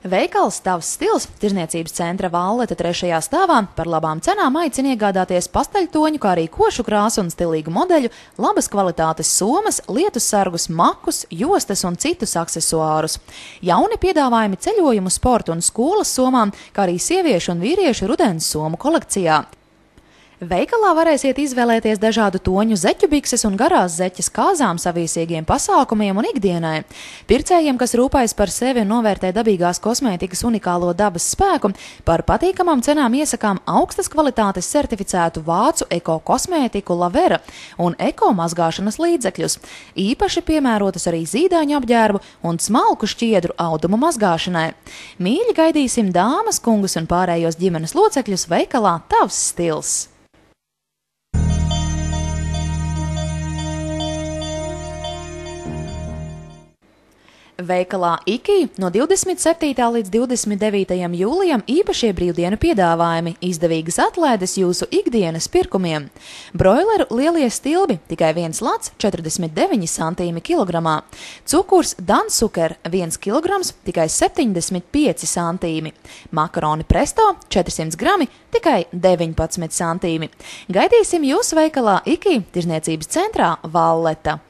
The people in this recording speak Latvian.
Veikals Tavs stils tirdzniecības centra Valleta 3. stāvā par labām cenām aicina iegādāties pastaļtoņu, kā arī košu krāsu un stilīgu modeļu, labas kvalitātes somas, lietus sargus, makus, jostas un citus aksesuārus. Jauni piedāvājumi ceļojumu, sporta un skolas somām, kā arī sieviešu un vīriešu rudens somu kolekcijā. Veikalā varēsiet izvēlēties dažādu toņu zeķu bikses un garās zeķes kāzām savīsīgiem pasākumiem un ikdienai. Pircējiem, kas rūpējas par sevi un novērtē dabīgās kosmētikas unikālo dabas spēku, par patīkamām cenām iesakām augstas kvalitātes certificētu vācu eko-kosmētiku Lavera un eko-mazgāšanas līdzekļus. Īpaši piemērotas arī zīdaiņu apģērbu un smalku šķiedru audumu mazgāšanai. Mīļi gaidīsim dāmas, kungus un pārējos ģimenes locekļus veikalā Tavs stils. Veikalā IKI no 27. līdz 29. jūlijam īpašie brīvdienu piedāvājumi, izdevīgas atlaides jūsu ikdienas pirkumiem. Broileru lielie stilbi tikai 1 lats 49 centīmi kilogramā. Cukurs Dansuker 1 kilograms tikai 75 centīmi. Makaroni Presto 400 grami tikai 19 centīmi. Gaidīsim jūs veikalā IKI tirdzniecības centrā Valleta.